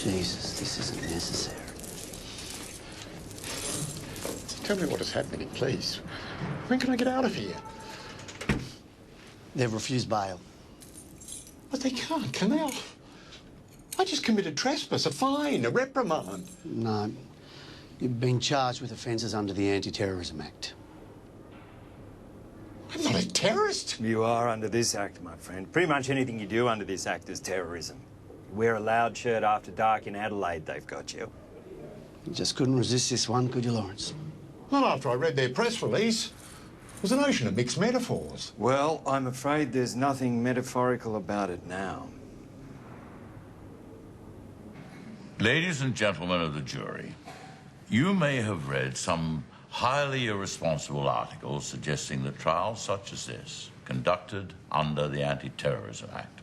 Jesus, this isn't necessary. Tell me what is happening, please. When can I get out of here? They've refused bail. But they can't, can they? I just committed trespass, a fine, a reprimand. No. You've been charged with offences under the Anti-Terrorism Act. I'm not a terrorist. You are under this act, my friend. Pretty much anything you do under this act is terrorism. You wear a loud shirt after dark in Adelaide, they've got you. You just couldn't resist this one, could you, Lawrence? Not after I read their press release. There's an ocean of mixed metaphors. Well, I'm afraid there's nothing metaphorical about it now. Ladies and gentlemen of the jury, you may have read some highly irresponsible articles suggesting that trials such as this, conducted under the Anti-Terrorism Act,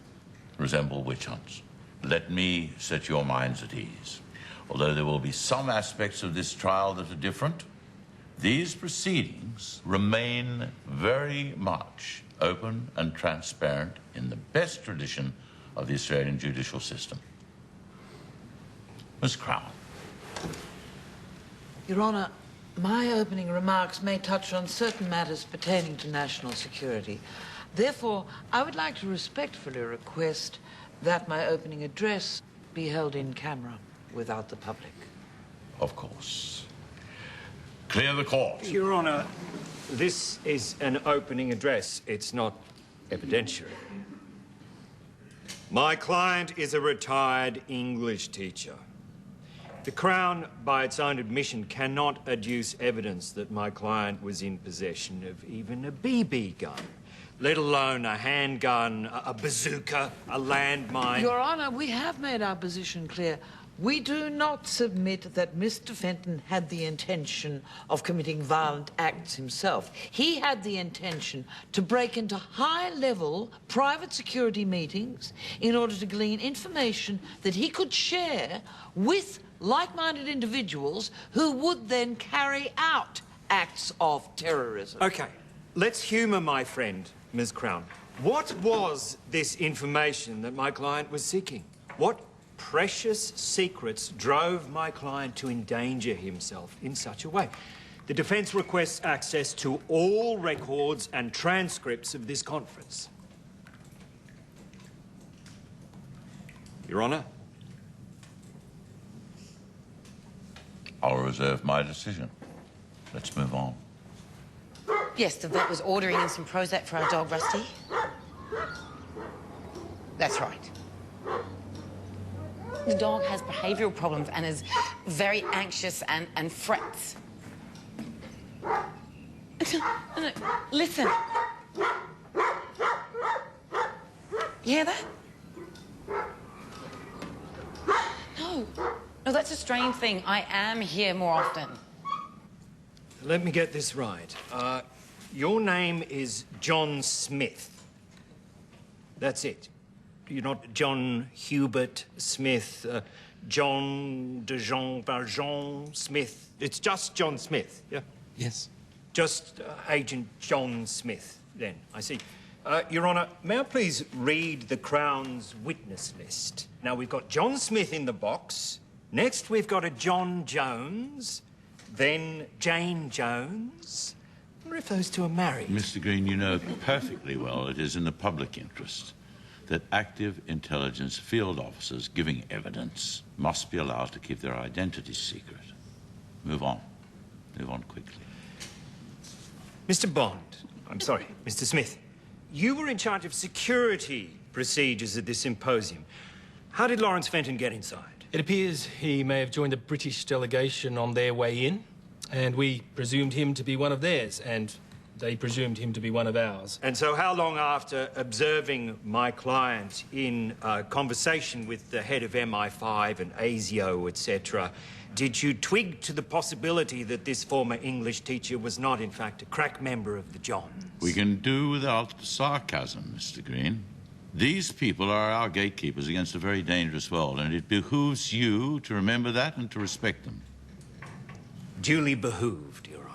resemble witch hunts. Let me set your minds at ease. Although there will be some aspects of this trial that are different, these proceedings remain very much open and transparent in the best tradition of the Australian judicial system. Ms. Crown. Your Honour, my opening remarks may touch on certain matters pertaining to national security. Therefore, I would like to respectfully request that my opening address be held in camera without the public. Of course. Clear the court. Your Honour, this is an opening address. It's not evidentiary. My client is a retired English teacher. The Crown, by its own admission, cannot adduce evidence that my client was in possession of even a BB gun, let alone a handgun, a bazooka, a landmine. Your Honour, we have made our position clear. We do not submit that Mr. Fenton had the intention of committing violent acts himself. He had the intention to break into high-level private security meetings in order to glean information that he could share with like-minded individuals who would then carry out acts of terrorism. OK, let's humour my friend, Ms. Crown. What was this information that my client was seeking? What precious secrets drove my client to endanger himself in such a way? The defence requests access to all records and transcripts of this conference. Your Honour? I'll reserve my decision. Let's move on. Yes, the vet was ordering in some Prozac for our dog, Rusty. That's right. The dog has behavioural problems and is very anxious and frets. No, listen. You hear that? No, that's a strange thing. I am here more often. Let me get this right. Your name is John Smith. That's it. You're not John Hubert Smith, John de Jean Valjean Smith. It's just John Smith, yeah? Yes. Just Agent John Smith, then, I see. Your Honour, may I please read the Crown's witness list? Now, we've got John Smith in the box. Next, we've got a John Jones, then Jane Jones. I wonder if those two are married. Mr. Greene, you know perfectly well it is in the public interest that active intelligence field officers giving evidence must be allowed to keep their identities secret. Move on. Move on quickly. Mr. Bond, I'm sorry, Mr. Smith, you were in charge of security procedures at this symposium. How did Lawrence Fenton get inside? It appears he may have joined the British delegation on their way in, and we presumed him to be one of theirs, and they presumed him to be one of ours. And so how long after observing my client in conversation with the head of MI5 and ASIO, etc., did you twig to the possibility that this former English teacher was not, in fact, a crack member of the Johns? We can do without the sarcasm, Mr. Greene. These people are our gatekeepers against a very dangerous world, and it behooves you to remember that and to respect them. Duly behooved, Your Honour.